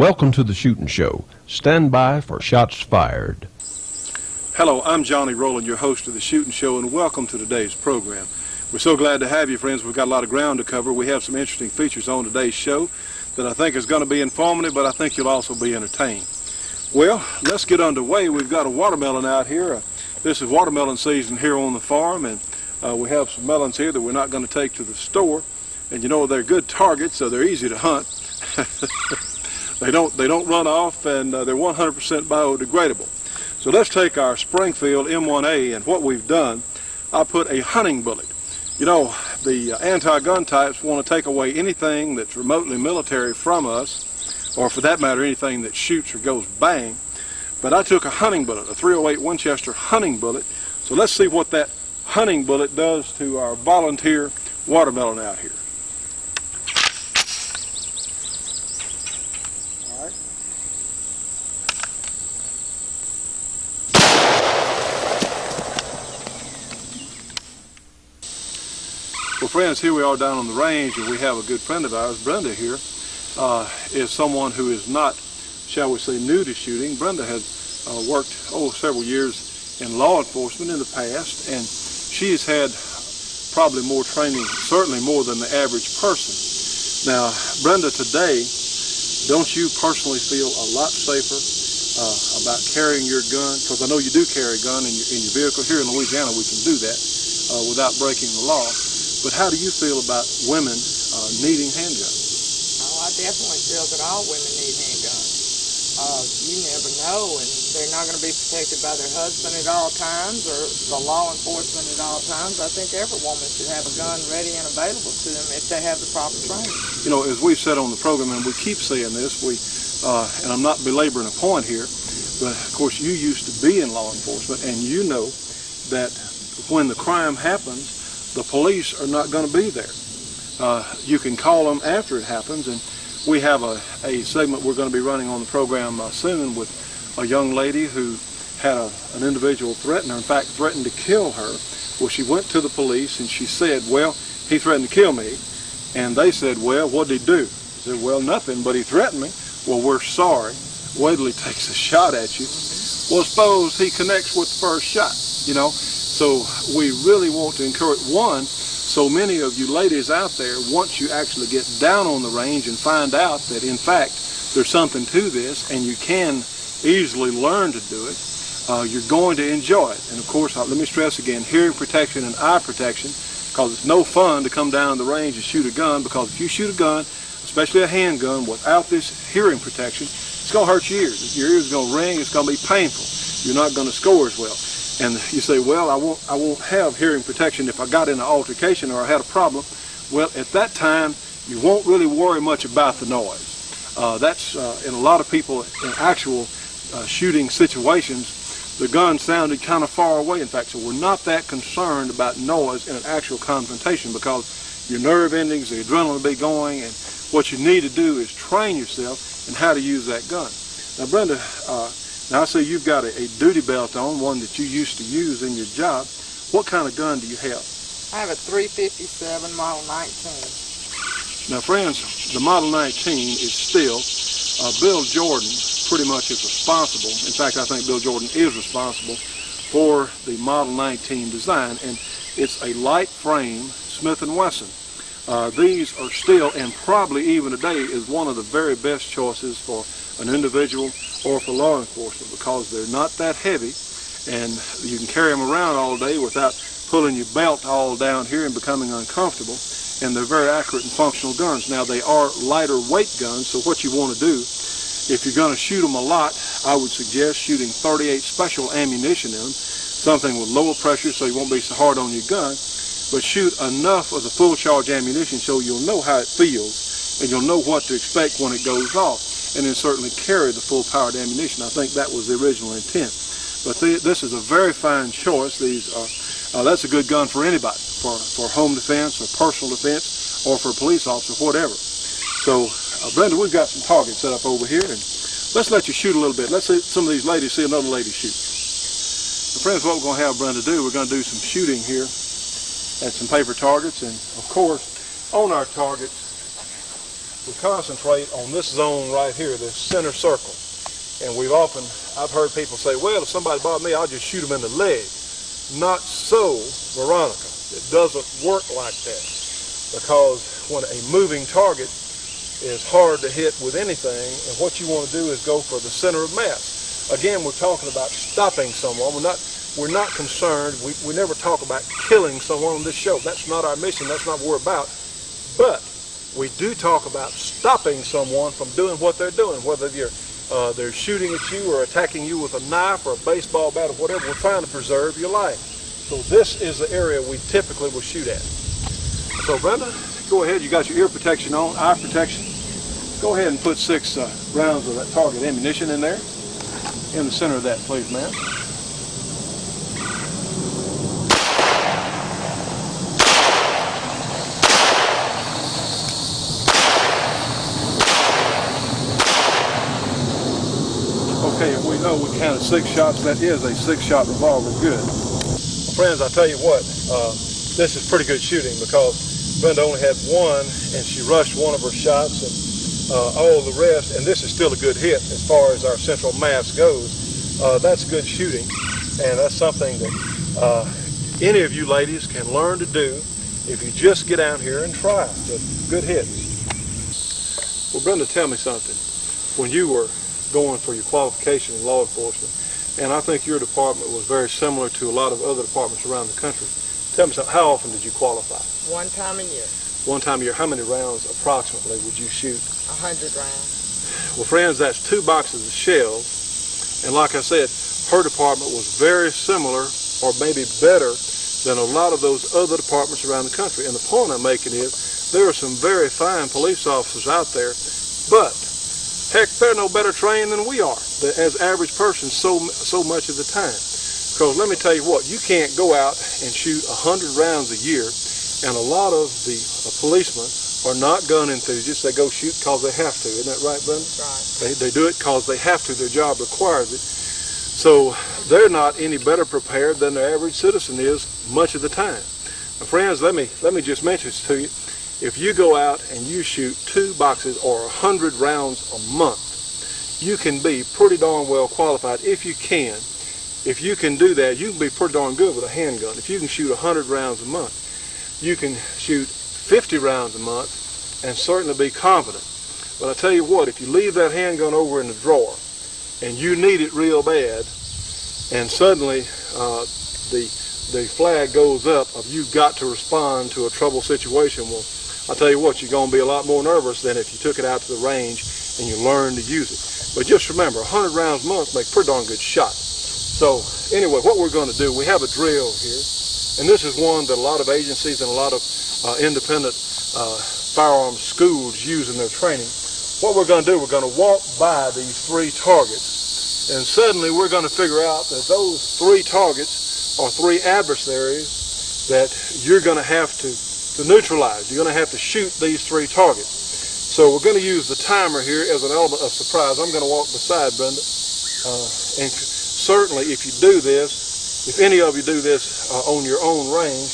Welcome to the Shootin' Show. Stand by for shots fired. Hello, I'm Johnny Rowland, your host of the Shootin' Show, and welcome to today's program. We're so glad to have you, friends. We've got a lot of ground to cover. We have some interesting features on today's show that I think is going to be informative, but I think you'll also be entertained. Well, let's get underway. We've got a watermelon out here. This is watermelon season here on the farm, and we have some melons here that we're not going to take to the store. And you know, they're good targets, so they're easy to hunt. They don't run off, and they're 100% biodegradable. So let's take our Springfield M1A, and what we've done, I put a hunting bullet. You know, the anti-gun types want to take away anything that's remotely military from us, or for that matter, anything that shoots or goes bang. But I took a hunting bullet, a .308 Winchester hunting bullet. So let's see what that hunting bullet does to our volunteer watermelon out here. Well, friends, here we are down on the range, and we have a good friend of ours. Brenda here is someone who is not, shall we say, new to shooting. Brenda has worked several years in law enforcement in the past, and she has had probably more training, certainly more than the average person. Now, Brenda, today, don't you personally feel a lot safer about carrying your gun? Because I know you do carry a gun in your vehicle. Here in Louisiana, we can do that without breaking the law. But how do you feel about women needing handguns? Oh, I definitely feel that all women need handguns. You never know, and they're not going to be protected by their husband at all times or the law enforcement at all times. I think every woman should have a gun ready and available to them if they have the proper training. You know, as we've said on the program, and we keep saying this, and I'm not belaboring a point here, but of course you used to be in law enforcement, and you know that when the crime happens, the police are not going to be there. You can call them after it happens, and we have a segment we're going to be running on the program soon with a young lady who had an individual threaten her, in fact threatened to kill her. Well, she went to the police and she said, well, he threatened to kill me. And they said, well, what did he do? She said, well, nothing, but he threatened me. Well, we're sorry. Wait till he takes a shot at you. Well, suppose he connects with the first shot, you know. So we really want to encourage, one, so many of you ladies out there, once you actually get down on the range and find out that in fact there's something to this and you can easily learn to do it, you're going to enjoy it. And of course, let me stress again, hearing protection and eye protection, because it's no fun to come down the range and shoot a gun, because if you shoot a gun, especially a handgun, without this hearing protection, it's going to hurt your ears. Your ears are going to ring, it's going to be painful. You're not going to score as well. And you say, well, I won't have hearing protection if I got in an altercation or I had a problem. Well, at that time, you won't really worry much about the noise. That's in a lot of people in actual shooting situations, the gun sounded kind of far away, in fact, so we're not that concerned about noise in an actual confrontation, because your nerve endings, the adrenaline will be going, and what you need to do is train yourself in how to use that gun. Now, Brenda, now I see you've got a duty belt on, one that you used to use in your job. What kind of gun do you have? I have a .357 Model 19. Now, friends, the Model 19 is still, Bill Jordan pretty much is responsible. In fact, I think Bill Jordan is responsible for the Model 19 design, and it's a light frame Smith & Wesson. These are still, and probably even today, is one of the very best choices for an individual or for law enforcement, because they're not that heavy, and you can carry them around all day without pulling your belt all down here and becoming uncomfortable, and they're very accurate and functional guns. Now, they are lighter weight guns, so what you want to do, if you're going to shoot them a lot, I would suggest shooting 38 special ammunition in them, something with lower pressure so you won't be so hard on your gun, but shoot enough of the full charge ammunition so you'll know how it feels and you'll know what to expect when it goes off, and then certainly carry the full powered ammunition. I think that was the original intent. But this is a very fine choice. These are, that's a good gun for anybody, for home defense or personal defense or for a police officer, whatever. So, Brenda, we've got some targets set up over here, and let's let you shoot a little bit. Let's see some of these ladies see another lady shoot. Now, friends, what we're going to have Brenda do, we're going to do some shooting here at some paper targets, and of course, on our targets, we concentrate on this zone right here, this center circle. And I've heard people say, well, if somebody bothers me, I'll just shoot them in the leg. Not so, Veronica. It doesn't work like that, because when a moving target is hard to hit with anything, and what you want to do is go for the center of mass. Again, we're talking about stopping someone. We're not concerned. We never talk about killing someone on this show. That's not our mission. That's not what we're about. But we do talk about stopping someone from doing what they're doing, whether they're shooting at you or attacking you with a knife or a baseball bat or whatever. We're trying to preserve your life. So this is the area we typically will shoot at. So Brenda, go ahead. You got your ear protection on, eye protection. Go ahead and put 6 rounds of that target ammunition in there, in the center of that, please, ma'am. Okay, if we know we counted 6 shots, that is a 6-shot revolver. Good. Friends, I tell you what, this is pretty good shooting, because Brenda only had 1 and she rushed one of her shots, and all the rest, and this is still a good hit as far as our central mass goes. That's good shooting, and that's something that any of you ladies can learn to do if you just get down here and try. So, good hits. Well, Brenda, tell me something. When you were going for your qualification in law enforcement, and I think your department was very similar to a lot of other departments around the country. Tell me something, how often did you qualify? 1 time a year. 1 time a year. How many rounds approximately would you shoot? 100 rounds. Well, friends, that's 2 boxes of shells, and like I said, her department was very similar, or maybe better, than a lot of those other departments around the country. And the point I'm making is, there are some very fine police officers out there, but heck, they're no better trained than we are, as average persons, so much of the time. Because let me tell you what, you can't go out and shoot 100 rounds a year, and a lot of the policemen are not gun enthusiasts. They go shoot because they have to. Isn't that right, Brenda? Right. They do it because they have to. Their job requires it. So they're not any better prepared than the average citizen is much of the time. Now, friends, let me just mention this to you. If you go out and you shoot 2 boxes or 100 rounds a month, you can be pretty darn well qualified if you can. If you can do that, you can be pretty darn good with a handgun. If you can shoot 100 rounds a month, you can shoot 50 rounds a month and certainly be confident. But I tell you what, if you leave that handgun over in the drawer and you need it real bad, and suddenly the flag goes up of you've got to respond to a trouble situation, well, I'll tell you what, you're going to be a lot more nervous than if you took it out to the range and you learned to use it. But just remember, 100 rounds a month make a pretty darn good shot. So anyway, what we're going to do, we have a drill here, and this is one that a lot of agencies and a lot of independent firearms schools use in their training. What we're going to do, we're going to walk by these 3 targets, and suddenly we're going to figure out that those 3 targets are 3 adversaries that you're going to have to neutralize. You're going to have to shoot these 3 targets. So we're going to use the timer here as an element of surprise. I'm going to walk beside Brenda, and certainly if you do this, if any of you do this on your own range,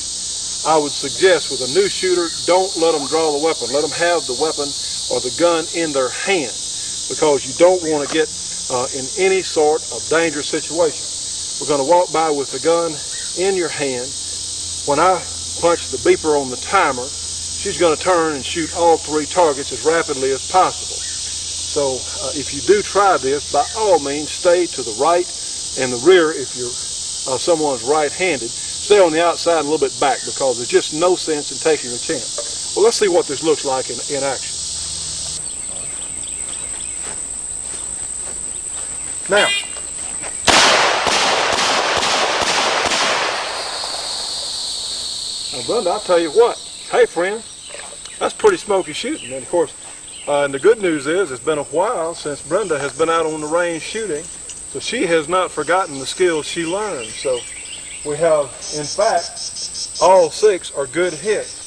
I would suggest with a new shooter, don't let them draw the weapon. Let them have the weapon or the gun in their hand, because you don't want to get in any sort of dangerous situation. We're going to walk by with the gun in your hand. When I punch the beeper on the timer, she's going to turn and shoot all 3 targets as rapidly as possible. So if you do try this, by all means, stay to the right and the rear if you're someone's right-handed. Stay on the outside and a little bit back, because there's just no sense in taking a chance. Well, let's see what this looks like in action. Now, Brenda, I'll tell you what. Hey, friend, that's pretty smoky shooting. And of course, and the good news is it's been a while since Brenda has been out on the range shooting, so she has not forgotten the skills she learned. So we have, in fact, all 6 are good hits.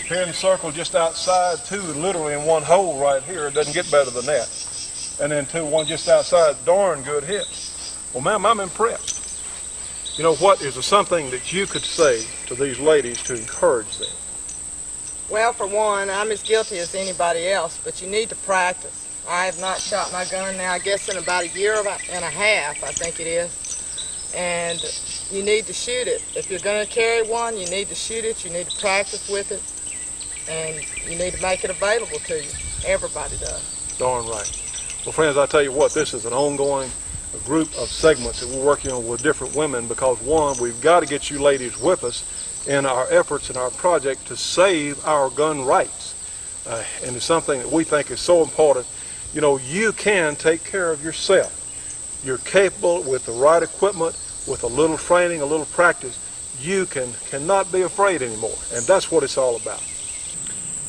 Here in the circle just outside, 2 literally in one hole right here. It doesn't get better than that. And then 2, 1 just outside, darn good hits. Well, ma'am, I'm impressed. You know what, is there something that you could say to these ladies to encourage them? Well, for one, I'm as guilty as anybody else, but you need to practice. I have not shot my gun now, I guess, in about a year and a half, I think it is. And you need to shoot it. If you're going to carry one, you need to shoot it, you need to practice with it, and you need to make it available to you. Everybody does. Darn right. Well, friends, I tell you what, this is an ongoing group of segments that we're working on with different women because, one, we've got to get you ladies with us in our efforts in our project to save our gun rights. And it's something that we think is so important. You know, you can take care of yourself. You're capable with the right equipment, with a little training, a little practice. You cannot be afraid anymore, and that's what it's all about.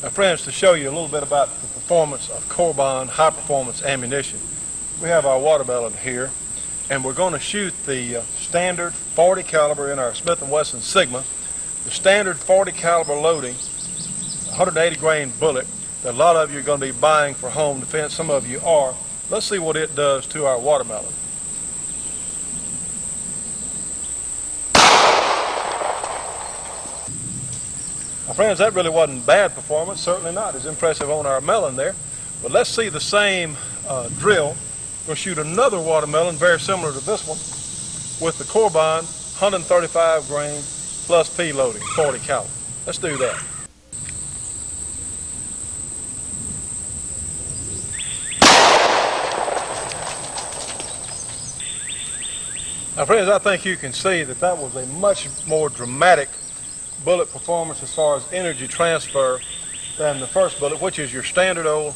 Now, friends, to show you a little bit about the performance of Corbon high-performance ammunition, we have our watermelon here, and we're going to shoot the standard 40 caliber in our Smith & Wesson Sigma. The standard 40 caliber loading, 180 grain bullet that a lot of you are going to be buying for home defense. Some of you are. Let's see what it does to our watermelon. Now, friends, that really wasn't bad performance, certainly not as impressive on our melon there. But let's see the same drill. We'll shoot another watermelon very similar to this one with the Corbon 135 grain plus P loading, 40 caliber. Let's do that. Now, friends, I think you can see that that was a much more dramatic bullet performance as far as energy transfer than the first bullet, which is your standard old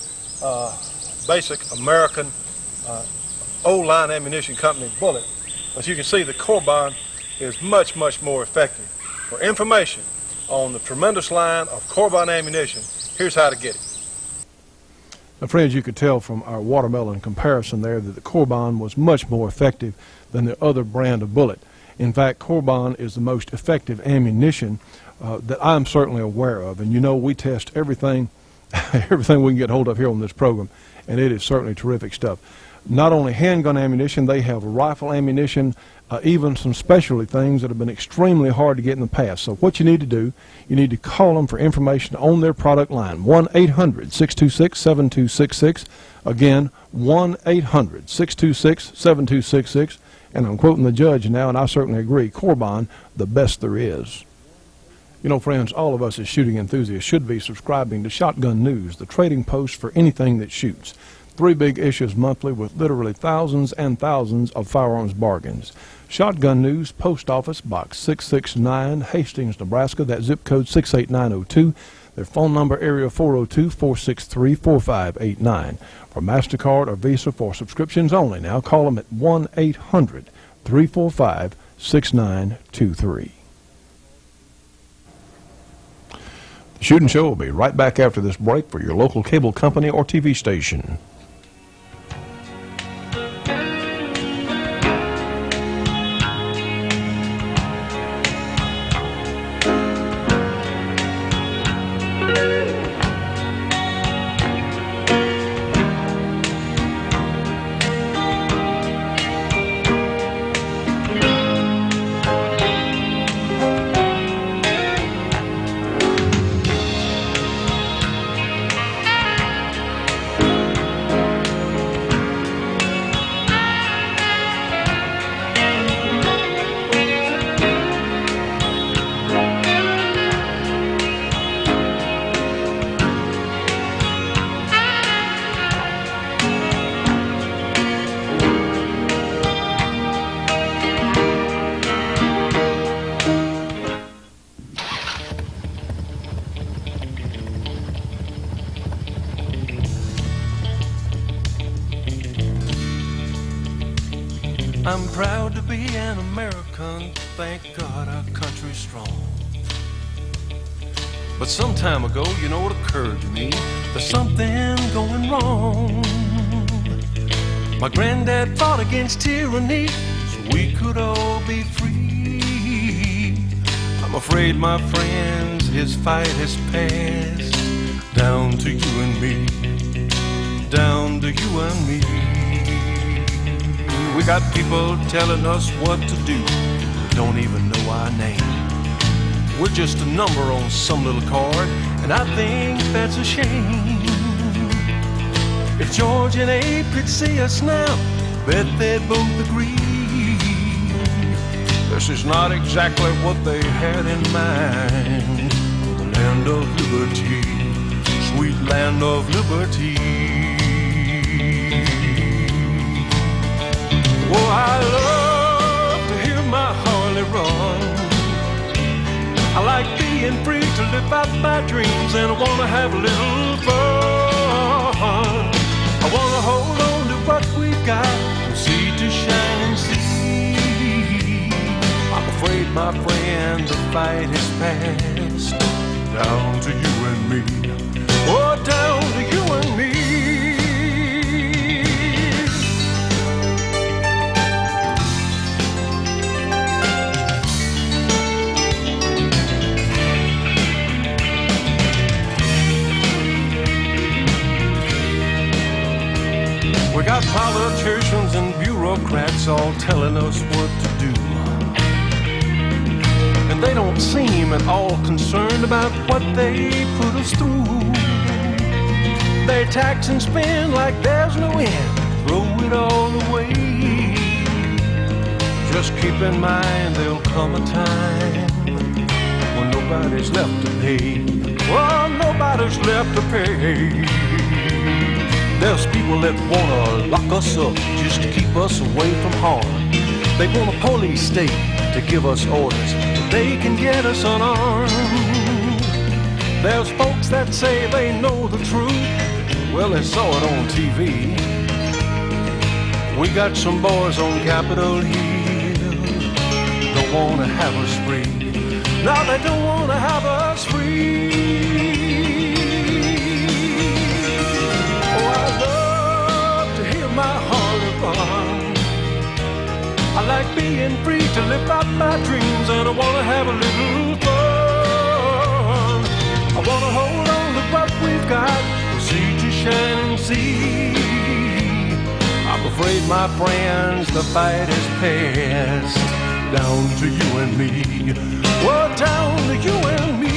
basic American old line ammunition company bullet. As you can see, the Corbon is much, much more effective. For information on the tremendous line of Corbon ammunition, here's how to get it. Now, friends, you could tell from our watermelon comparison there that the Corbon was much more effective than the other brand of bullet. In fact, Corbon is the most effective ammunition that I'm certainly aware of. And you know, we test everything, everything we can get hold of here on this program, and it is certainly terrific stuff. Not only handgun ammunition, they have rifle ammunition, even some specialty things that have been extremely hard to get in the past. So what you need to do, you need to call them for information on their product line. 1-800-626-7266. Again, 1-800-626-7266. And I'm quoting the judge now, and I certainly agree, Corbon, the best there is. You know, friends, all of us as shooting enthusiasts should be subscribing to Shotgun News, the trading post for anything that shoots. 3 big issues monthly with literally thousands and thousands of firearms bargains. Shotgun News, Post Office, Box 669, Hastings, Nebraska. That zip code 68902. Their phone number, area 402-463-4589. For MasterCard or Visa for subscriptions only. Now call them at 1-800-345-6923. The Shootin' Show will be right back after this break for your local cable company or TV station. I'm proud to be an American, thank God our country's strong. But some time ago, you know, it occurred to me, there's something going wrong. My granddad fought against tyranny so we could all be free. I'm afraid, my friends, his fight has passed down to you and me, down to you and me. We got people telling us what to do, don't even know our name. We're just a number on some little card, and I think that's a shame. If George and Abe could see us now, bet they'd both agree this is not exactly what they had in mind. The land of liberty, sweet land of liberty. Oh, I love to hear my Harley run. I like being free to live out my dreams, and I want to have a little fun. I want to hold on to what we've got, from sea to shining sea. I'm afraid, my friend, the fight is past. Down to you and me. Oh, down to you and me. We got politicians and bureaucrats all telling us what to do. And they don't seem at all concerned about what they put us through. They tax and spend like there's no end, throw it all away. Just keep in mind there'll come a time when nobody's left to pay. Well, nobody's left to pay. There's people that wanna lock us up just to keep us away from harm. They want a police state to give us orders, but they can get us unarmed. There's folks that say they know the truth. Well, they saw it on TV. We got some boys on Capitol Hill, don't wanna have us free. No, they don't wanna have us free. My Harley run. I like being free to live out my dreams, and I wanna have a little fun. I wanna hold on to what we've got, from sea to shining sea. I'm afraid, my friends, the fight is past. Down to you and me. Well, down to you and me.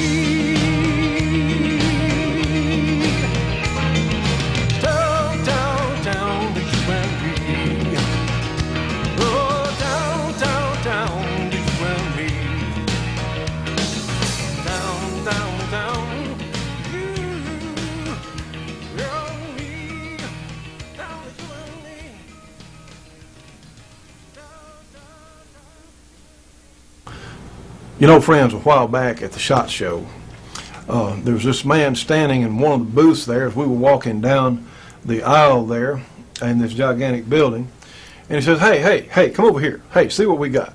You know, friends, a while back at the SHOT Show, there was this man standing in one of the booths there as we were walking down the aisle there in this gigantic building, and he says, hey, come over here. Hey, see what we got.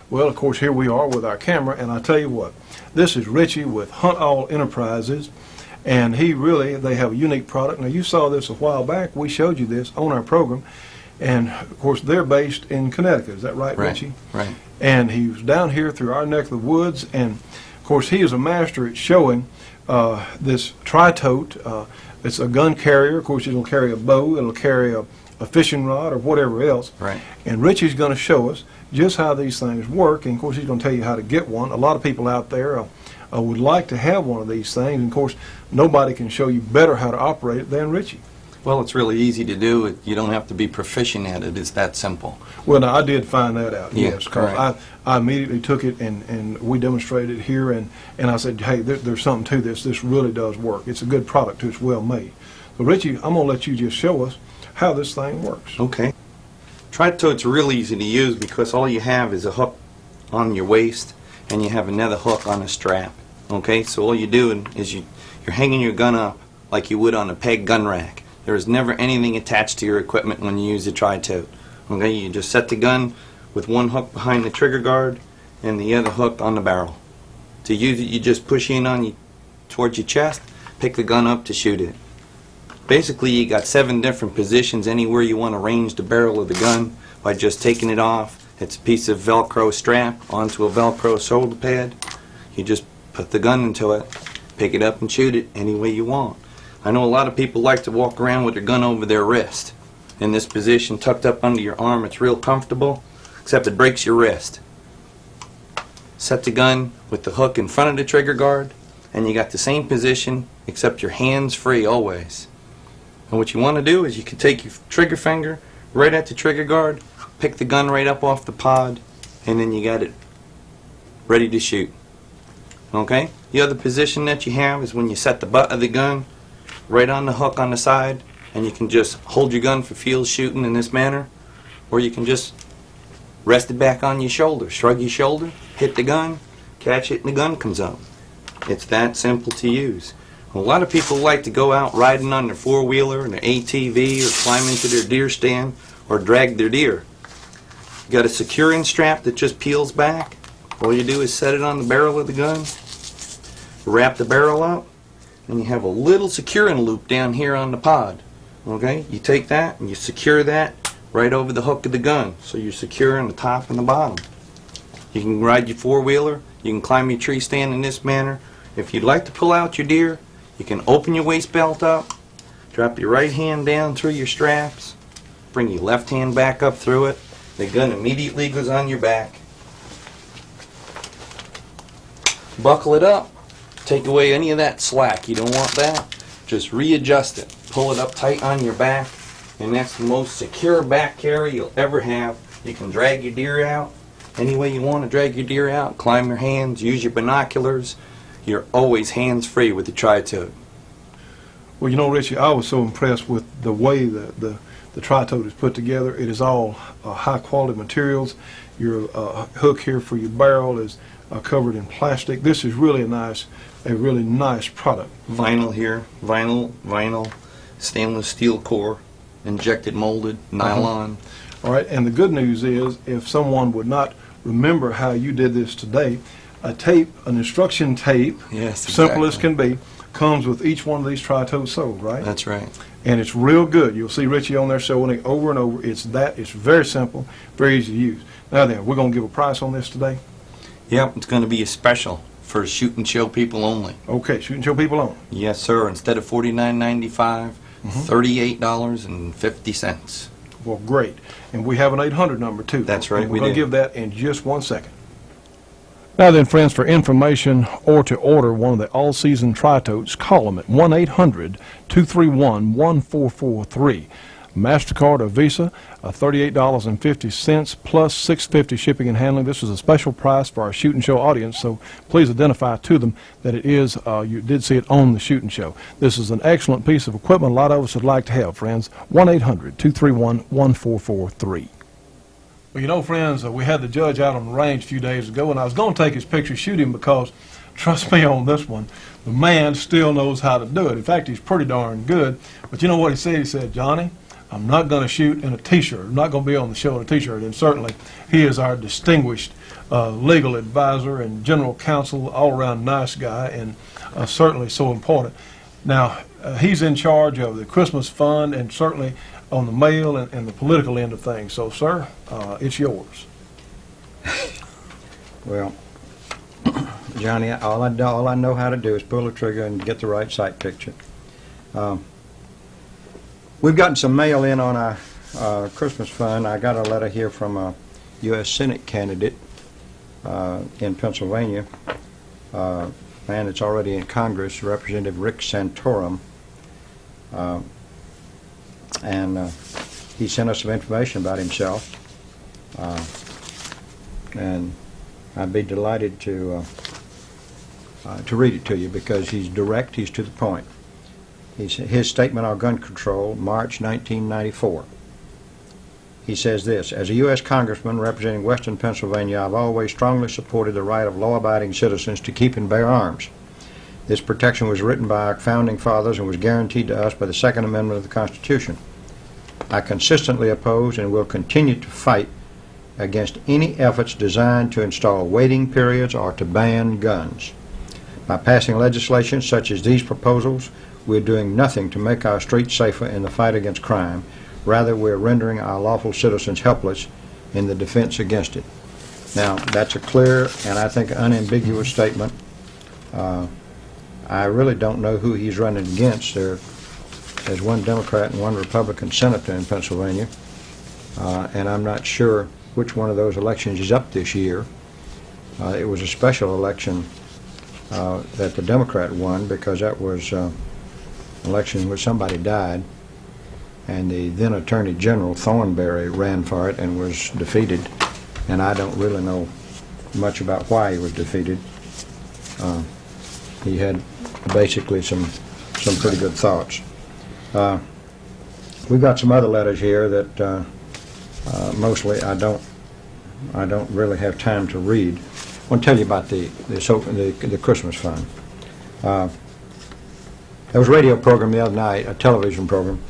Well, of course, here we are with our camera, and I tell you what, this is Richie with Hunt All Enterprises, and they have a unique product. Now, you saw this a while back. We showed you this on our program, and, of course, they're based in Connecticut. Is that right, Richie? Right. And he was down here through our neck of the woods, and of course he is a master at showing this tri-tote. It's a gun carrier. Of course, it'll carry a bow, it'll carry a fishing rod or whatever else. Right. And Richie's going to show us just how these things work, and of course he's going to tell you how to get one. A lot of people out there would like to have one of these things, and of course nobody can show you better how to operate it than Richie. Well, it's really easy to do. You don't have to be proficient at it. It's that simple. Well, now, I did find that out, Yeah, yes, because correct. I immediately took it and we demonstrated it here, and I said, hey, there's something to this. This really does work. It's a good product, too. It's well made. So, Richie, I'm going to let you just show us how this thing works. Okay. Tri-tote's real easy to use because all you have is a hook on your waist and you have another hook on a strap. Okay, so all you're doing is you're hanging your gun up like you would on a peg gun rack. There is never anything attached to your equipment when you use a tri-tote. Okay, you just set the gun with one hook behind the trigger guard and the other hook on the barrel. To use it, you just push in on towards your chest, pick the gun up to shoot it. Basically, you got 7 different positions anywhere you want to range the barrel of the gun by just taking it off. It's a piece of Velcro strap onto a Velcro shoulder pad. You just put the gun into it, pick it up and shoot it any way you want. I know a lot of people like to walk around with their gun over their wrist. In this position, tucked up under your arm, it's real comfortable, except it breaks your wrist. Set the gun with the hook in front of the trigger guard, and you got the same position except your hands free always. And what you want to do is you can take your trigger finger right at the trigger guard, pick the gun right up off the pod, and then you got it ready to shoot. Okay? The other position that you have is when you set the butt of the gun right on the hook on the side, and you can just hold your gun for field shooting in this manner, or you can just rest it back on your shoulder, shrug your shoulder, hit the gun, catch it, and the gun comes up. It's that simple to use. A lot of people like to go out riding on their four-wheeler and their ATV, or climb into their deer stand, or drag their deer. You got a securing strap that just peels back. All you do is set it on the barrel of the gun, wrap the barrel up, and you have a little securing loop down here on the pod. Okay? You take that and you secure that right over the hook of the gun, so you're securing the top and the bottom. You can ride your four-wheeler, you can climb your tree stand in this manner. If you'd like to pull out your deer, you can open your waist belt up, drop your right hand down through your straps, bring your left hand back up through it. The gun immediately goes on your back. Buckle it up, take away any of that slack. You don't want that. Just readjust it. Pull it up tight on your back, and that's the most secure back carry you'll ever have. You can drag your deer out any way you want to drag your deer out. Climb your hands, use your binoculars. You're always hands-free with the tri-tote. Well, you know, Richie, I was so impressed with the way the tri-tote is put together. It is all high-quality materials. Your hook here for your barrel is covered in plastic. This is really a really nice product. Vinyl here, vinyl, stainless steel core, injected molded, nylon. All right, and the good news is, if someone would not remember how you did this today, a tape, an instruction tape, Yes, simple as exactly. can be, comes with each one of these tri-totes sold, right? That's right. And it's real good. You'll see Richie on there showing it over and over. It's very simple, very easy to use. Now then, we're going to give a price on this today. Yep, it's going to be a special for shoot and show people only. Okay, shoot and show people on. Yes, sir. Instead of $49.95, $38.50. Well, great. And we have an 800 number, too. That's right, We're we going to do. give that in just 1 second. Now then, friends, for information or to order one of the all-season tri-totes, call them at 1-800-231-1443. MasterCard or Visa, $38.50 plus $6.50 shipping and handling. This is a special price for our Shoot and Show audience, so please identify to them that it is, you did see it on the Shoot and Show. This is an excellent piece of equipment a lot of us would like to have, friends. 1-800-231-1443. Well, you know, friends, we had the judge out on the range a few days ago, and I was going to take his picture, shoot him, because, trust me on this one, the man still knows how to do it. In fact, he's pretty darn good. But you know what he said? He said, Johnny, I'm not going to shoot in a T-shirt. I'm not going to be on the show in a T-shirt. And certainly, he is our distinguished legal advisor and general counsel, all-around nice guy, and certainly so important. Now, he's in charge of the Christmas fund and certainly on the mail and the political end of things. So, sir, it's yours. Well, Johnny, all I know how to do is pull the trigger and get the right sight picture. We've gotten some mail in on our Christmas fund. I got a letter here from a U.S. Senate candidate in Pennsylvania, man that's already in Congress, Representative Rick Santorum. And he sent us some information about himself, and I'd be delighted to read it to you because he's direct, he's to the point. His statement on gun control, March 1994. He says this: as a U.S. Congressman representing Western Pennsylvania, I've always strongly supported the right of law-abiding citizens to keep and bear arms. This protection was written by our founding fathers and was guaranteed to us by the Second Amendment of the Constitution. I consistently oppose and will continue to fight against any efforts designed to install waiting periods or to ban guns. By passing legislation such as these proposals, we're doing nothing to make our streets safer in the fight against crime. Rather, we're rendering our lawful citizens helpless in the defense against it. Now, that's a clear and I think unambiguous statement. I really don't know who he's running against. There's one Democrat and one Republican senator in Pennsylvania, and I'm not sure which one of those elections is up this year. It was a special election that the Democrat won, because that was an election in which somebody died, and the then Attorney General Thornberry ran for it and was defeated, and I don't really know much about why he was defeated. He had basically some pretty good thoughts. We've got some other letters here that mostly I don't really have time to read. I want to tell you about the Christmas fund. There was a radio program the other night, a television program,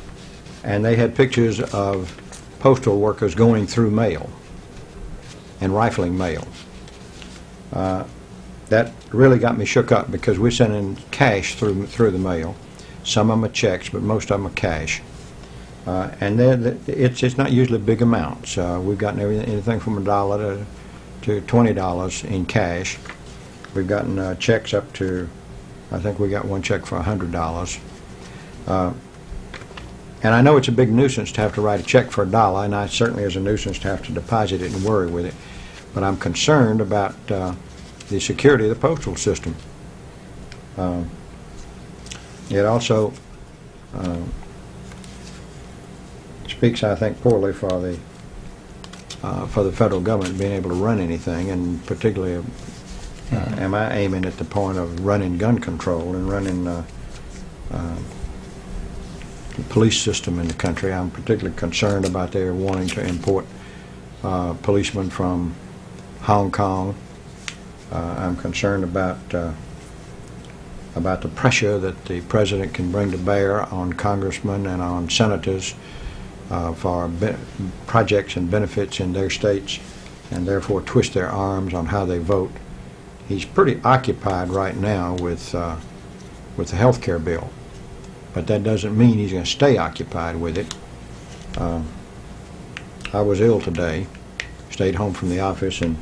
and they had pictures of postal workers going through mail and rifling mail. That really got me shook up, because we send in cash through the mail. Some of them are checks, but most of them are cash. And it's not usually big amounts. We've gotten anything from $1 to $20 in cash. We've gotten checks up to, I think we got one check for $100. And I know it's a big nuisance to have to write a check for $1, and it certainly is a nuisance to have to deposit it and worry with it. But I'm concerned about the security of the postal system. It also speaks, I think, poorly for the federal government being able to run anything, and particularly am I aiming at the point of running gun control and running the police system in the country. I'm particularly concerned about their wanting to import policemen from Hong Kong. I'm concerned about the pressure that the president can bring to bear on congressmen and on senators for projects and benefits in their states, and therefore twist their arms on how they vote. He's pretty occupied right now with the health care bill, but that doesn't mean he's going to stay occupied with it. I was ill today, stayed home from the office, and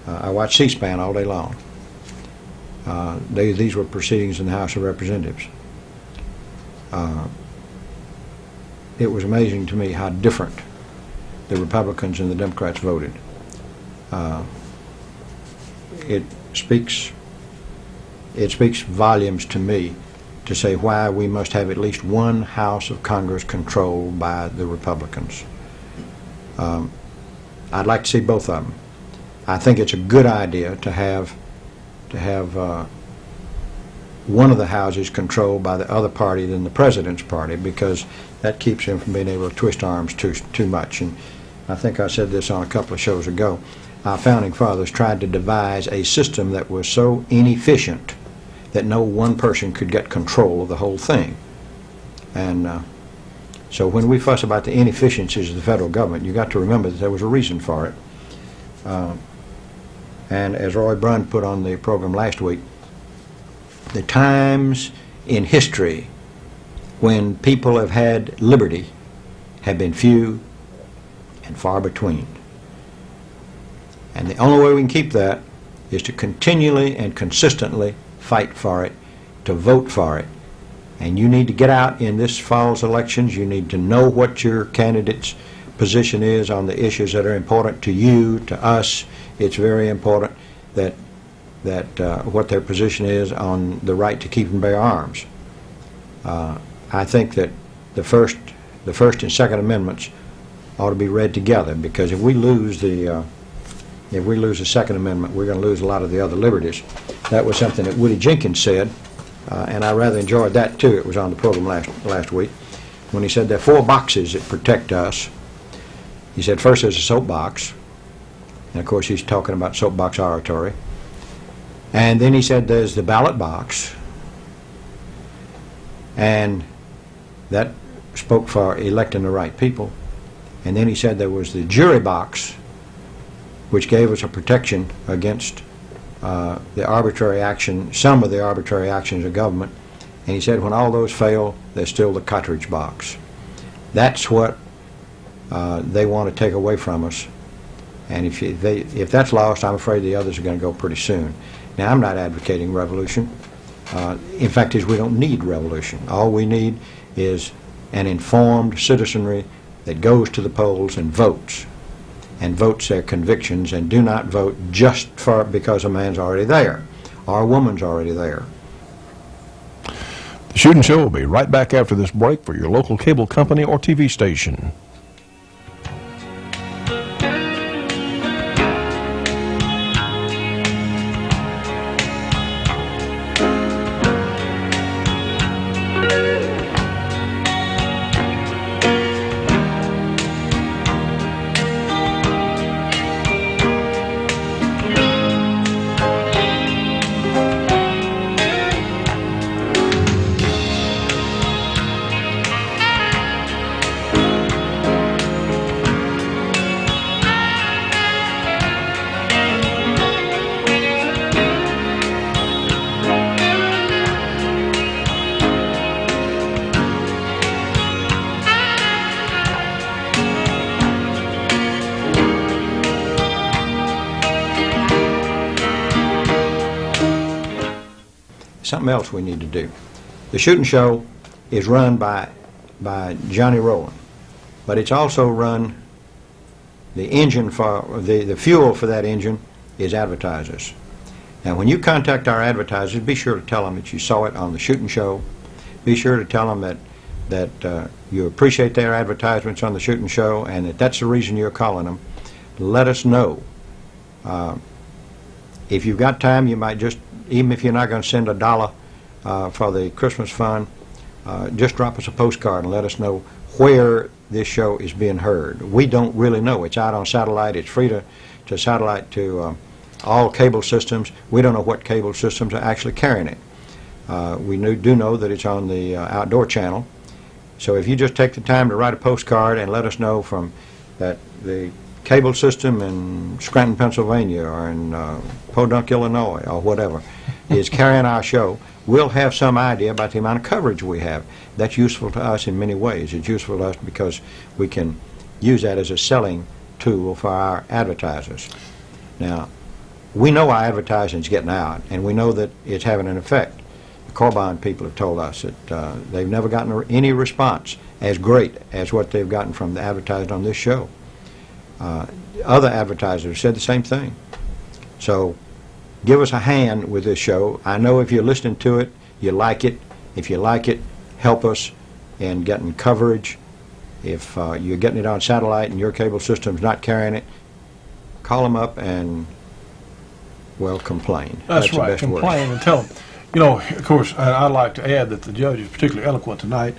I watched C-SPAN all day long. These were proceedings in the House of Representatives. It was amazing to me how different the Republicans and the Democrats voted. It speaks volumes to me to say why we must have at least one House of Congress controlled by the Republicans. I'd like to see both of them. I think it's a good idea to have one of the houses controlled by the other party than the president's party, because that keeps him from being able to twist arms too much. And I think I said this on a couple of shows ago. Our founding fathers tried to devise a system that was so inefficient that no one person could get control of the whole thing. And so when we fuss about the inefficiencies of the federal government, you got to remember that there was a reason for it. And as Roy Brunn put on the program last week, the times in history when people have had liberty have been few and far between. And the only way we can keep that is to continually and consistently fight for it, to vote for it. And you need to get out in this fall's elections. You need to know what your candidate's position is on the issues that are important to you, to us. It's very important that what their position is on the right to keep and bear arms. I think that the First and Second Amendments ought to be read together, because if we lose the Second Amendment, we're going to lose a lot of the other liberties. That was something that Woody Jenkins said, and I rather enjoyed that too. It was on the program last week when he said there are 4 boxes that protect us. He said first there's a soapbox, and of course he's talking about soapbox oratory. And then he said there's the ballot box, and that spoke for electing the right people. And then he said there was the jury box, which gave us a protection against the arbitrary action, some of the arbitrary actions of government. And he said when all those fail, there's still the cartridge box. That's what they want to take away from us. And if that's lost, I'm afraid the others are going to go pretty soon. Now, I'm not advocating revolution. In fact, we don't need revolution. All we need is an informed citizenry that goes to the polls and votes their convictions, and do not vote just because a man's already there, Our woman's already there. The Shootin' Show will be right back after this break for your local cable company or TV station. Something else we need to do. The Shootin' Show is run by Johnny Rowland, but it's also run, the engine for, the fuel for that engine is advertisers. Now when you contact our advertisers, be sure to tell them that you saw it on the Shootin' Show. Be sure to tell them that you appreciate their advertisements on the Shootin' Show and that that's the reason you're calling them. Let us know. If you've got time, you might just, even if you're not going to send $1 for the Christmas fund, just drop us a postcard and let us know where this show is being heard. We don't really know. It's out on satellite. It's free to satellite to all cable systems. We don't know what cable systems are actually carrying it. We do know that it's on the outdoor channel. So if you just take the time to write a postcard and let us know from that the cable system in Scranton, Pennsylvania, or in Podunk, Illinois, or whatever, is carrying our show, we'll have some idea about the amount of coverage we have. That's useful to us in many ways. It's useful to us because we can use that as a selling tool for our advertisers. Now, we know our advertising is getting out, and we know that it's having an effect. The Corbin people have told us that they've never gotten any response as great as what they've gotten from the advertising on this show. Other advertisers said the same thing. So give us a hand with this show. I know if you're listening to it, you like it. If you like it, help us in getting coverage. If you're getting it on satellite and your cable system's not carrying it, call them up and, well, complain. That's the right, best word. complain and tell them. You know, of course, I'd like to add that the judge is particularly eloquent tonight.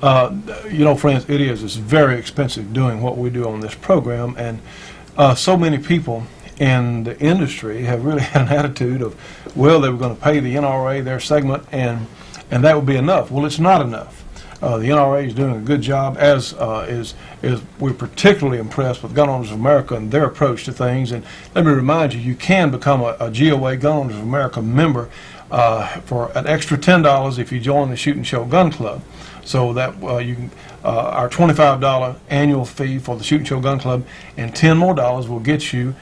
You know, friends, it's very expensive doing what we do on this program, and so many people in the industry have really had an attitude of, well, they were going to pay the NRA their segment, and that would be enough. Well, it's not enough. The NRA is doing a good job, as we're particularly impressed with Gun Owners of America and their approach to things. And let me remind you, you can become a GOA, Gun Owners of America member for an extra $10 if you join the Shootin' Show Gun Club. So that you can, our $25 annual fee for the Shootin' Show Gun Club and $10 more will get you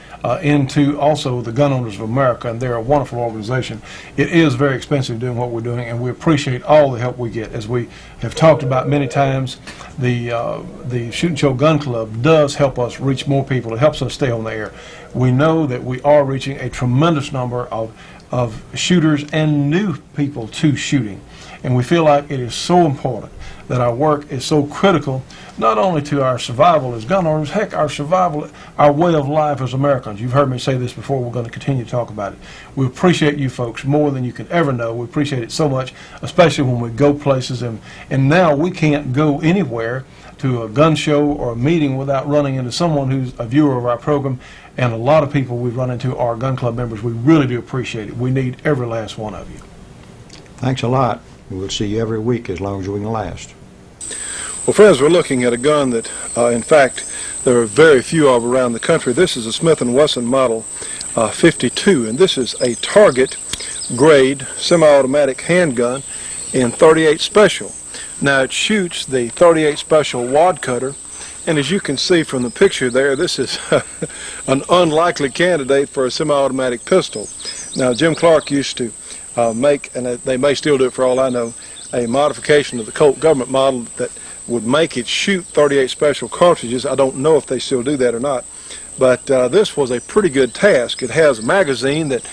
into also the Gun Owners of America, and they're a wonderful organization. It is very expensive doing what we're doing, and we appreciate all the help we get. As we have talked about many times, the Shootin' Show Gun Club does help us reach more people. It helps us stay on the air. We know that we are reaching a tremendous number of shooters and new people to shooting. And we feel like it is so important that our work is so critical, not only to our survival as gun owners, heck, our survival, our way of life as Americans. You've heard me say this before. We're going to continue to talk about it. We appreciate you folks more than you can ever know. We appreciate it so much, especially when we go places. And now we can't go anywhere to a gun show or a meeting without running into someone who's a viewer of our program. And a lot of people we've run into are gun club members. We really do appreciate it. We need every last one of you. Thanks a lot. We'll see you every week as long as we can last. Well, friends, we're looking at a gun that, in fact, there are very few of around the country. This is a Smith & Wesson Model 52, and this is a target grade semi-automatic handgun in .38 Special. Now, it shoots the .38 Special wad cutter, and as you can see from the picture there, this is an unlikely candidate for a semi-automatic pistol. Now, Jim Clark used to make, and they may still do it for all I know, a modification of the Colt government model that would make it shoot .38 Special cartridges. I don't know if they still do that or not, but this was a pretty good task. It has a magazine that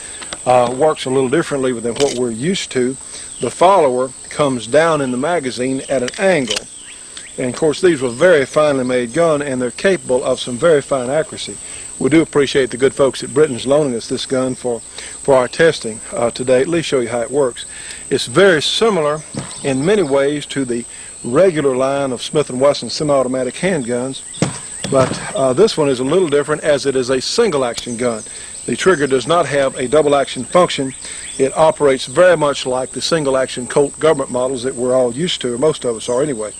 works a little differently than what we're used to. The follower comes down in the magazine at an angle. And of course these were very finely made gun, and they're capable of some very fine accuracy. We do appreciate the good folks at Britain's loaning us this gun for our testing today. At least show you how it works. It's very similar in many ways to the regular line of Smith & Wesson semi-automatic handguns, but this one is a little different as it is a single action gun. The trigger does not have a double action function. It operates very much like the single action Colt government models that we're all used to, or most of us are anyway.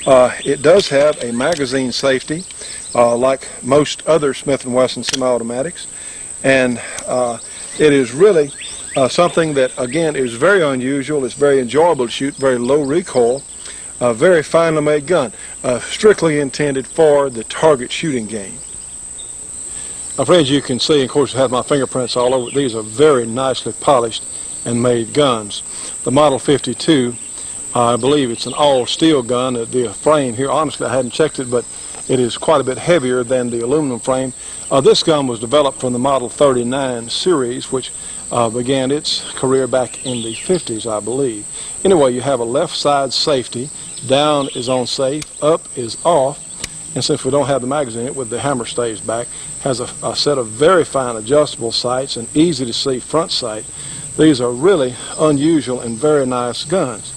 It does have a magazine safety like most other Smith & Wesson semi-automatics, and it is really something that again is very unusual. It's very enjoyable to shoot, very low recoil, a very finely made gun, strictly intended for the target shooting game. Now friends, you can see, of course, it has my fingerprints all over. These are very nicely polished and made guns. The Model 52, I believe it's an all steel gun. The frame here, honestly I hadn't checked it, but it is quite a bit heavier than the aluminum frame. This gun was developed from the Model 39 series, which began its career back in the 50s, I believe. Anyway, you have a left side safety. Down is on safe, up is off. And since we don't have the magazine, it with the hammer stays back, has a set of very fine adjustable sights and easy to see front sight. These are really unusual and very nice guns.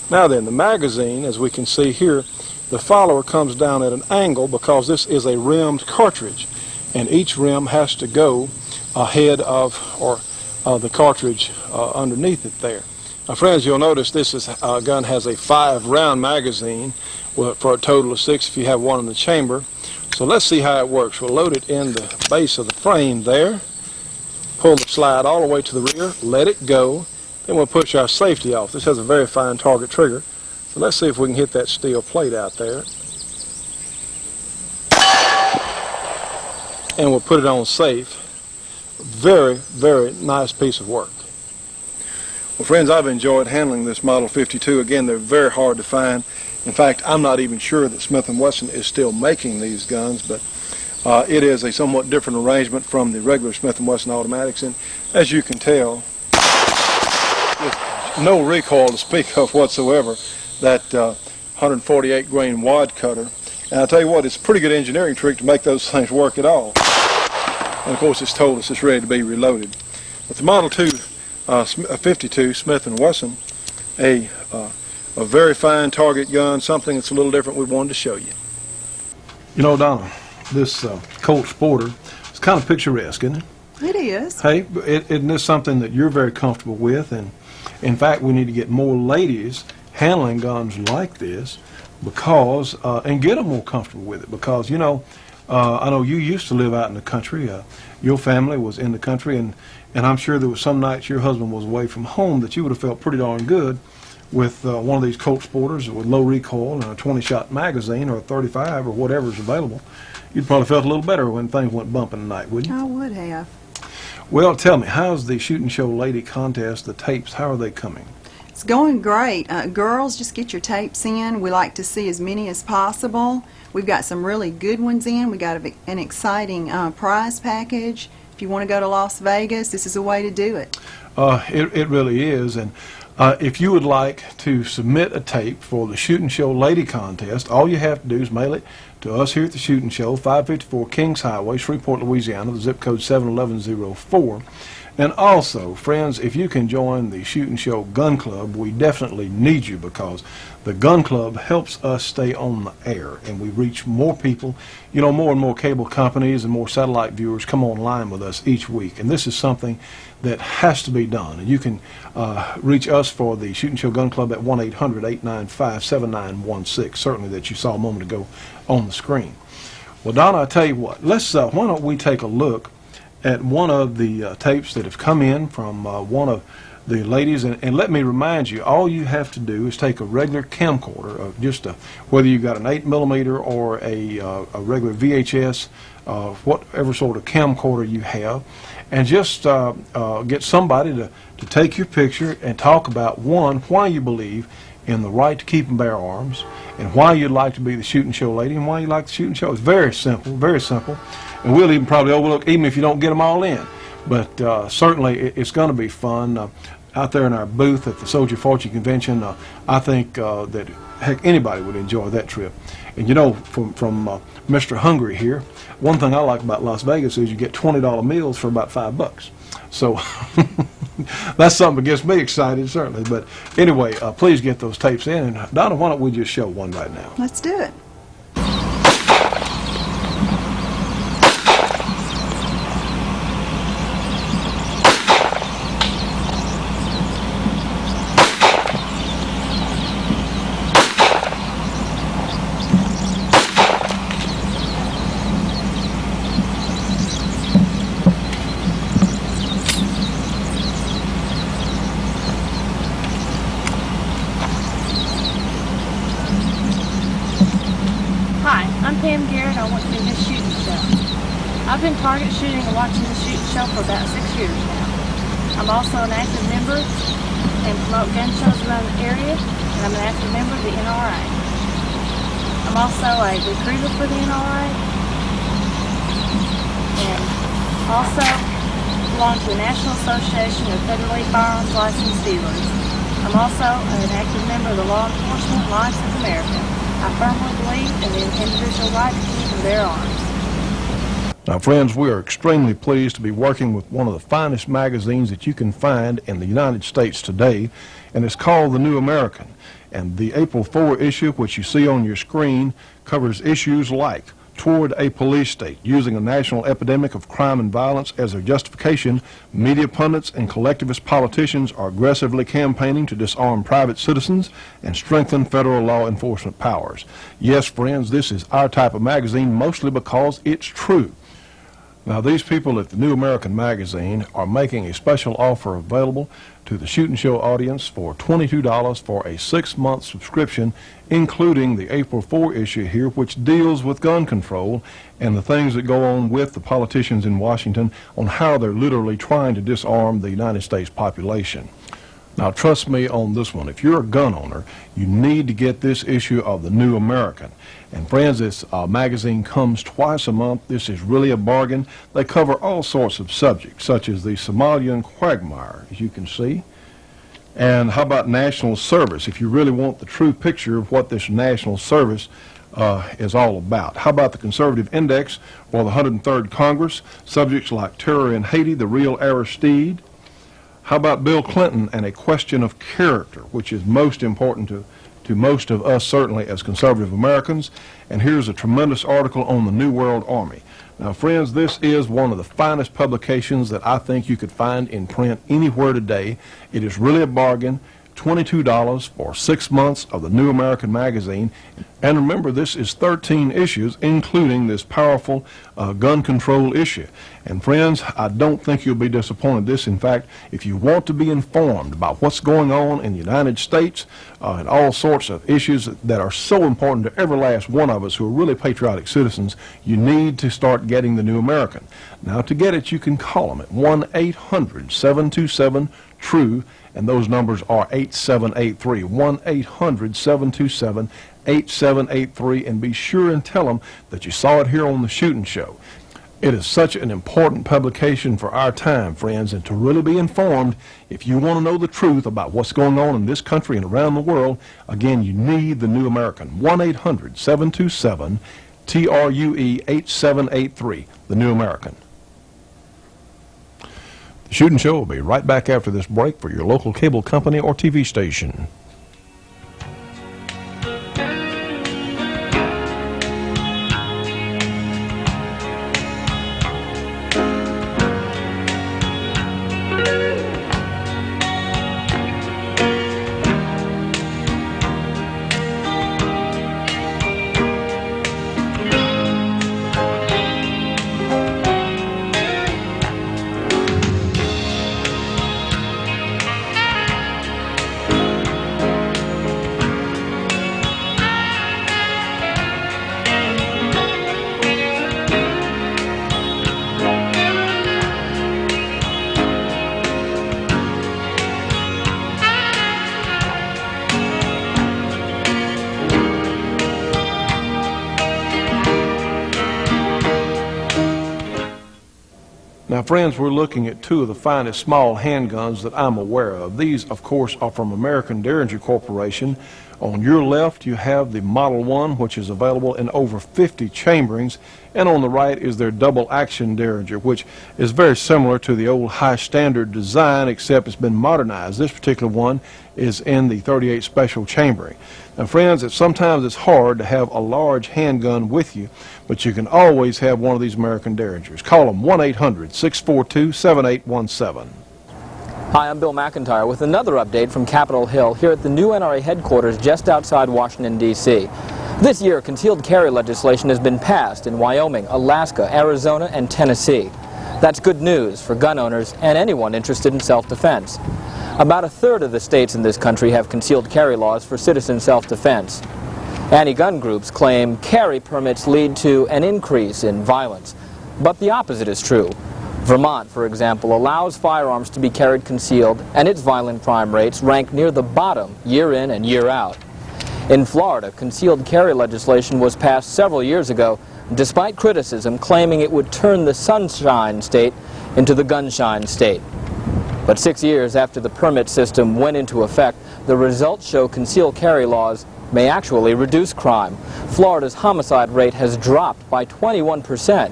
Now then, the magazine, as we can see here, the follower comes down at an angle because this is a rimmed cartridge, and each rim has to go ahead of the cartridge underneath it there. Now friends, you'll notice this gun has a 5-round magazine for a total of 6 if you have one in the chamber. So let's see how it works. We'll load it in the base of the frame there, pull the slide all the way to the rear, let it go, then we'll push our safety off. This has a very fine target trigger. So let's see if we can hit that steel plate out there. And we'll put it on safe. Very, very nice piece of work. Well friends, I've enjoyed handling this Model 52. Again, they're very hard to find. In fact, I'm not even sure that Smith & Wesson is still making these guns, but it is a somewhat different arrangement from the regular Smith & Wesson automatics, and as you can tell, with no recoil to speak of whatsoever, that 148 grain wad cutter. And I'll tell you what, it's a pretty good engineering trick to make those things work at all. And of course, it's told us it's ready to be reloaded. But the Model 52 Smith & Wesson, a very fine target gun, something that's a little different we wanted to show you. You know, Donna, this Colt Sporter is kind of picturesque, isn't it? It is. Hey, isn't this something that you're very comfortable with? And in fact, we need to get more ladies handling guns like this because, and get them more comfortable with it, because, you know, I know you used to live out in the country. Your family was in the country, and I'm sure there was some nights your husband was away from home that you would have felt pretty darn good with one of these Colt Sporters with low recoil and a 20-shot magazine or a 35 or whatever's available. You'd probably felt a little better when things went bumping tonight, wouldn't you? I would have. Well, tell me, how's the Shoot and Show Lady contest, the tapes, how are they coming? It's going great. Girls, just get your tapes in. We like to see as many as possible. We've got some really good ones in. We got an exciting prize package. If you want to go to Las Vegas, this is a way to do it. It really is, and if you would like to submit a tape for the Shoot and Show Lady contest, all you have to do is mail it to us here at the Shoot and Show, 554 Kings Highway, Shreveport, Louisiana, the zip code 71104. And also, friends, if you can join the Shoot and Show Gun Club, we definitely need you, because the Gun Club helps us stay on the air and we reach more people. You know, more and more cable companies and more satellite viewers come online with us each week, and this is something that has to be done. And you can reach us for the Shoot and Show Gun Club at 1-800-895-7916, certainly that you saw a moment ago on the screen. Well, Donna, I tell you what, let's why don't we take a look at one of the tapes that have come in from one of the ladies, and let me remind you, all you have to do is take a regular camcorder, just whether you've got an 8mm or a regular VHS, whatever sort of camcorder you have, and just get somebody to take your picture and talk about, one, why you believe in the right to keep and bear arms, and why you'd like to be the Shoot and Show lady, and why you like the Shoot and Show. It's very simple, and we'll even probably overlook, even if you don't get them all in. But certainly it's going to be fun. Out there in our booth at the Soldier Fortune Convention, I think that, heck, anybody would enjoy that trip. And you know, from Mr. Hungry here, one thing I like about Las Vegas is you get $20 meals for about $5. So that's something that gets me excited, certainly. But anyway, please get those tapes in. And Donna, why don't we just show one right now? Let's do it. Hi, I'm Pam Garrett. I want to do this shooting show. I've been target shooting and watching this shooting show for about 6 years now. I'm also an active member and promote gun shows around the area, and I'm an active member of the NRA. I'm also a recruiter for the NRA, and also belong to the National Association of Federally Firearms Licensed Dealers. I'm also an active member of the Law Enforcement Alliance of America. I firmly believe in the individual right to keep and bear arms. Now, friends, we are extremely pleased to be working with one of the finest magazines that you can find in the United States today, and it's called The New American. And the April 4 issue, which you see on your screen, covers issues like Toward a Police State, using a national epidemic of crime and violence as their justification, media pundits and collectivist politicians are aggressively campaigning to disarm private citizens and strengthen federal law enforcement powers. Yes, friends, this is our type of magazine, mostly because it's true. Now, these people at the New American Magazine are making a special offer available to the Shootin' Show audience for $22 for a 6-month subscription, including the April 4 issue here, which deals with gun control and the things that go on with the politicians in Washington on how they're literally trying to disarm the United States population. Now, trust me on this one. If you're a gun owner, you need to get this issue of the New American. And friends, this magazine comes twice a month. This is really a bargain. They cover all sorts of subjects, such as the Somalian quagmire, as you can see. And how about national service, if you really want the true picture of what this national service is all about. How about the Conservative Index for the 103rd Congress, subjects like terror in Haiti, the real Aristide. How about Bill Clinton and a question of character, which is most important to most of us, certainly as conservative Americans. And here's a tremendous article on the New World Army. Now, friends, this is one of the finest publications that I think you could find in print anywhere today. It is really a bargain. $22 for 6 months of the New American Magazine. And remember, this is 13 issues, including this powerful gun control issue. And friends, I don't think you'll be disappointed. This, in fact, if you want to be informed about what's going on in the United States and all sorts of issues that are so important to every last one of us who are really patriotic citizens, you need to start getting the New American. Now, to get it, you can call them at 1-800-727-TRUE. And those numbers are 8783, 1-800-727-8783, and be sure and tell them that you saw it here on the Shootin' Show. It is such an important publication for our time, friends, and to really be informed, if you want to know the truth about what's going on in this country and around the world, again, you need the New American. 1-800-727-TRUE 8783, the New American. The Shootin' Show will be right back after this break for your local cable company or TV station. Now, friends, we're looking at two of the finest small handguns that I'm aware of. These, of course, are from American Derringer Corporation. On your left, you have the Model 1, which is available in over 50 chamberings, and on the right is their double-action Derringer, which is very similar to the old high-standard design, except it's been modernized. This particular one is in the 38 special chambering. Now, friends, sometimes it's hard to have a large handgun with you, but you can always have one of these American Derringers. Call them 1-800-642-7817. Hi, I'm Bill McIntyre with another update from Capitol Hill here at the new NRA headquarters just outside Washington, D.C. This year, concealed carry legislation has been passed in Wyoming, Alaska, Arizona, and Tennessee. That's good news for gun owners and anyone interested in self-defense. About a third of the states in this country have concealed carry laws for citizen self-defense. Anti-gun groups claim carry permits lead to an increase in violence, but the opposite is true. Vermont, for example, allows firearms to be carried concealed, and its violent crime rates rank near the bottom year in and year out. In Florida, concealed carry legislation was passed several years ago, despite criticism claiming it would turn the sunshine state into the gunshine state. But 6 years after the permit system went into effect, the results show concealed carry laws may actually reduce crime. Florida's homicide rate has dropped by 21%.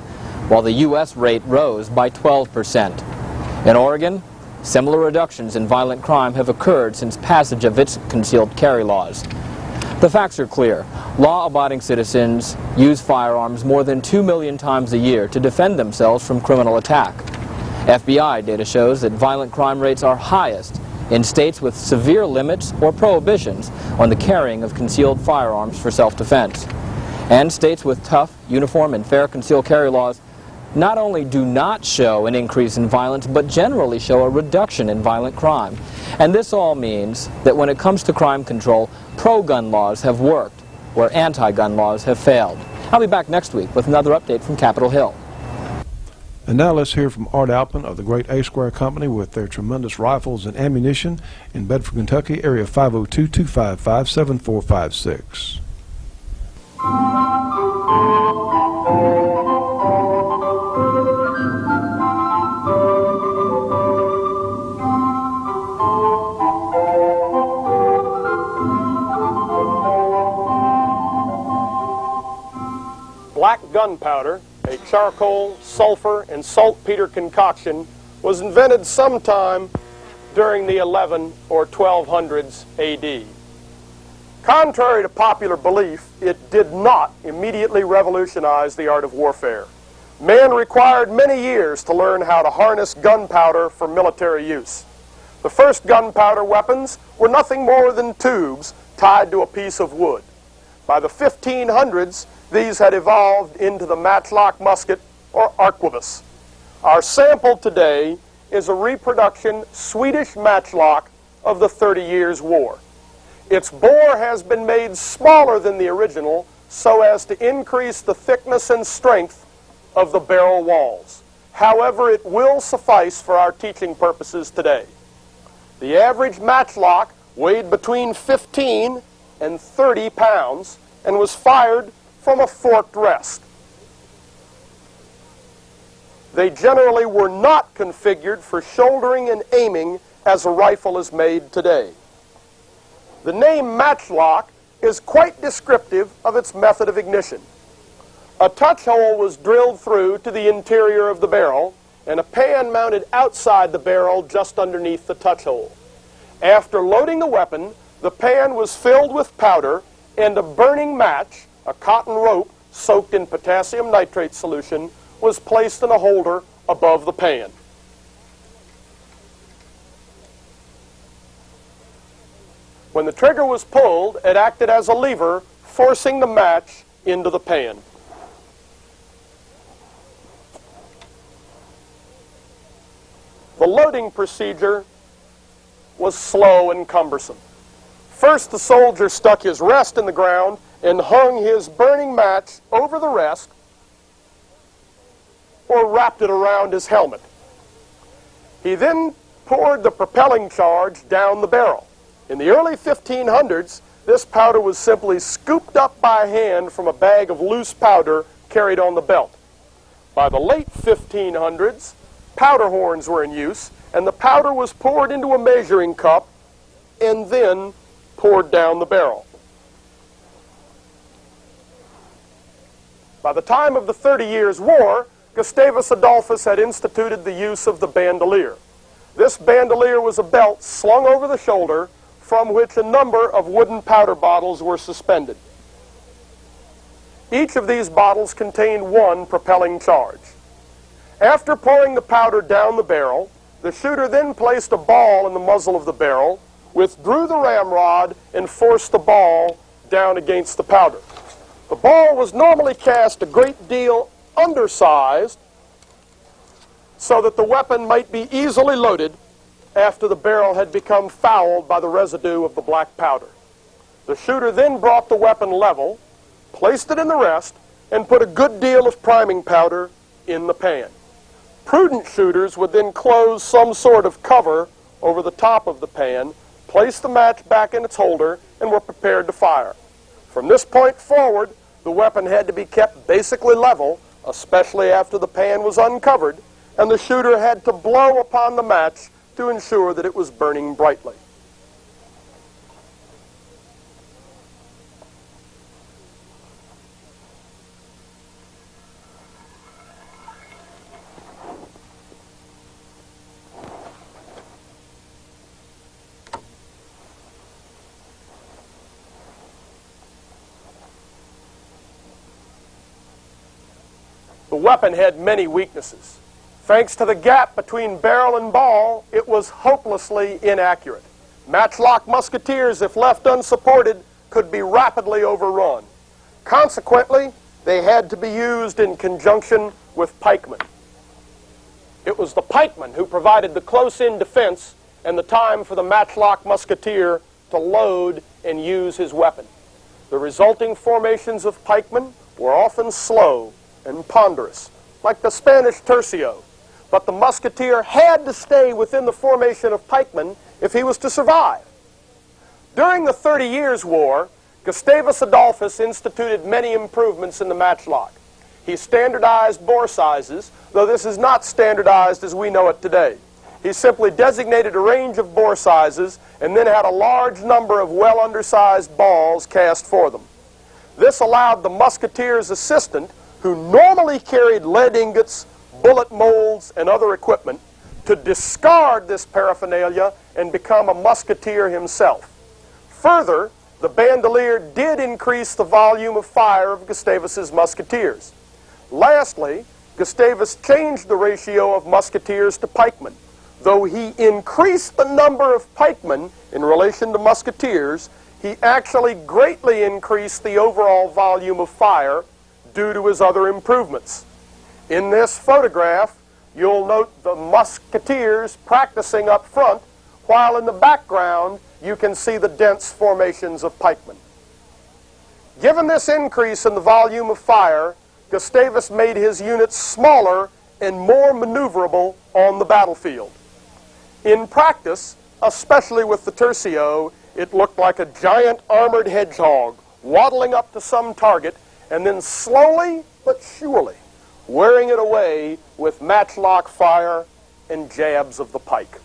While the U.S. rate rose by 12%. In Oregon, similar reductions in violent crime have occurred since passage of its concealed carry laws. The facts are clear. Law-abiding citizens use firearms more than 2 million times a year to defend themselves from criminal attack. FBI data shows that violent crime rates are highest in states with severe limits or prohibitions on the carrying of concealed firearms for self-defense. And states with tough, uniform, and fair concealed carry laws not only do not show an increase in violence, but generally show a reduction in violent crime. And this all means that when it comes to crime control, pro-gun laws have worked, where anti-gun laws have failed. I'll be back next week with another update from Capitol Hill. And now let's hear from Art Alphin of the Great A Square Company with their tremendous rifles and ammunition in Bedford, Kentucky, area 502-255-7456. Black gunpowder, a charcoal, sulfur, and saltpeter concoction, was invented sometime during the 11 or 1200s AD. Contrary to popular belief, it did not immediately revolutionize the art of warfare. Men required many years to learn how to harness gunpowder for military use. The first gunpowder weapons were nothing more than tubes tied to a piece of wood. By the 1500s, these had evolved into the matchlock musket, or arquebus. Our sample today is a reproduction Swedish matchlock of the 30 Years' War. Its bore has been made smaller than the original so as to increase the thickness and strength of the barrel walls. However, it will suffice for our teaching purposes today. The average matchlock weighed between 15 and 30 pounds and was fired from a forked rest. They generally were not configured for shouldering and aiming as a rifle is made today. The name matchlock is quite descriptive of its method of ignition. A touch hole was drilled through to the interior of the barrel and a pan mounted outside the barrel just underneath the touch hole. After loading the weapon, the pan was filled with powder and a burning match, a cotton rope soaked in potassium nitrate solution, was placed in a holder above the pan. When the trigger was pulled, it acted as a lever, forcing the match into the pan. The loading procedure was slow and cumbersome. First, the soldier stuck his rest in the ground and hung his burning match over the rest or wrapped it around his helmet. He then poured the propelling charge down the barrel. In the early 1500s, this powder was simply scooped up by hand from a bag of loose powder carried on the belt. By the late 1500s, powder horns were in use, and the powder was poured into a measuring cup and then poured down the barrel. By the time of the 30 Years' War, Gustavus Adolphus had instituted the use of the bandolier. This bandolier was a belt slung over the shoulder from which a number of wooden powder bottles were suspended. Each of these bottles contained one propelling charge. After pouring the powder down the barrel, the shooter then placed a ball in the muzzle of the barrel, withdrew the ramrod, and forced the ball down against the powder. The ball was normally cast a great deal undersized so that the weapon might be easily loaded after the barrel had become fouled by the residue of the black powder. The shooter then brought the weapon level, placed it in the rest, and put a good deal of priming powder in the pan. Prudent shooters would then close some sort of cover over the top of the pan, place the match back in its holder, and were prepared to fire. From this point forward, the weapon had to be kept basically level, especially after the pan was uncovered, and the shooter had to blow upon the match to ensure that it was burning brightly. The weapon had many weaknesses. Thanks to the gap between barrel and ball, it was hopelessly inaccurate. Matchlock musketeers, if left unsupported, could be rapidly overrun. Consequently, they had to be used in conjunction with pikemen. It was the pikeman who provided the close-in defense and the time for the matchlock musketeer to load and use his weapon. The resulting formations of pikemen were often slow and ponderous, like the Spanish tercio, but the musketeer had to stay within the formation of pikemen if he was to survive. During the 30 Years' War, Gustavus Adolphus instituted many improvements in the matchlock. He standardized bore sizes, though this is not standardized as we know it today. He simply designated a range of bore sizes and then had a large number of well-undersized balls cast for them. This allowed the musketeer's assistant, who normally carried lead ingots, bullet molds, and other equipment, to discard this paraphernalia and become a musketeer himself. Further, the bandolier did increase the volume of fire of Gustavus's musketeers. Lastly, Gustavus changed the ratio of musketeers to pikemen. Though he increased the number of pikemen in relation to musketeers, he actually greatly increased the overall volume of fire due to his other improvements. In this photograph, you'll note the musketeers practicing up front, while in the background you can see the dense formations of pikemen. Given this increase in the volume of fire, Gustavus made his units smaller and more maneuverable on the battlefield. In practice, especially with the tercio, it looked like a giant armored hedgehog waddling up to some target and then slowly but surely wearing it away with matchlock fire and jabs of the pike.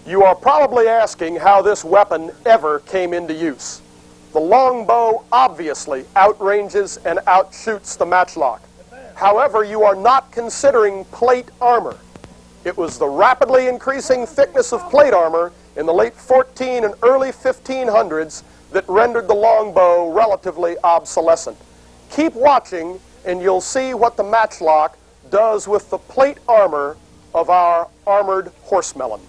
You are probably asking how this weapon ever came into use. the longbow obviously outranges and outshoots the matchlock. However, you are not considering plate armor. It was the rapidly increasing thickness of plate armor in the late 14 and early 1500s that rendered the longbow relatively obsolescent. Keep watching and you'll see what the matchlock does with the plate armor of our armored horsemelon.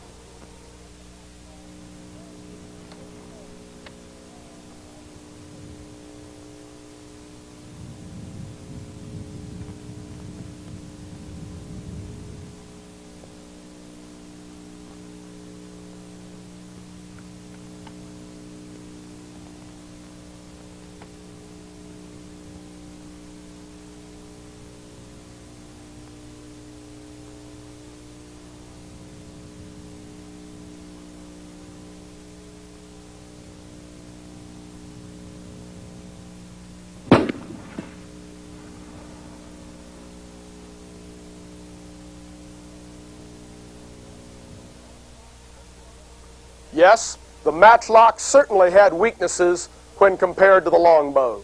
Yes, the matchlock certainly had weaknesses when compared to the longbow.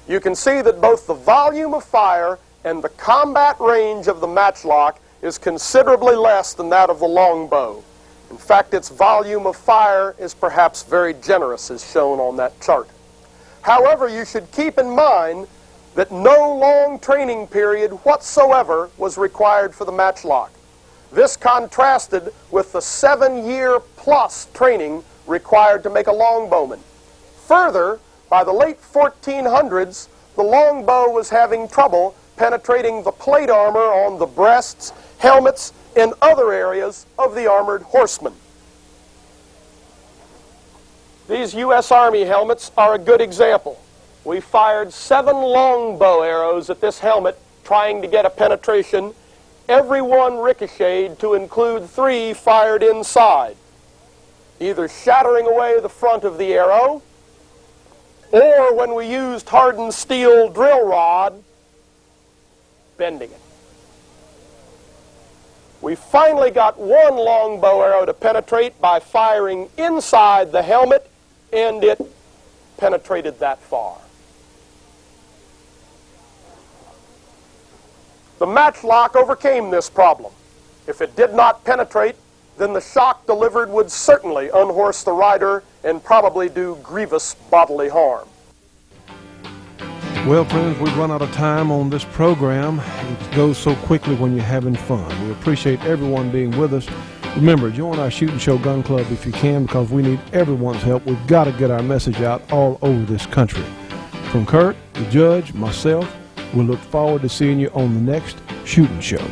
You can see that both the volume of fire and the combat range of the matchlock is considerably less than that of the longbow. In fact, its volume of fire is perhaps very generous, as shown on that chart. However, you should keep in mind that no long training period whatsoever was required for the matchlock. This contrasted with the 7-year-plus training required to make a longbowman. Further, by the late 1400s, the longbow was having trouble penetrating the plate armor on the breasts, helmets, and other areas of the armored horseman. These U.S. Army helmets are a good example. We fired 7 longbow arrows at this helmet trying to get a penetration. Every one ricocheted to include 3 fired inside, either shattering away the front of the arrow, or when we used hardened steel drill rod, bending it. We finally got 1 longbow arrow to penetrate by firing inside the helmet, and it penetrated that far. The matchlock overcame this problem. If it did not penetrate, then the shock delivered would certainly unhorse the rider and probably do grievous bodily harm. Well, friends, we've run out of time on this program. It goes so quickly when you're having fun. We appreciate everyone being with us. Remember, join our Shootin' Show Gun Club if you can, because we need everyone's help. We've got to get our message out all over this country. From Kurt, the judge, myself, we look forward to seeing you on the next Shootin' Show.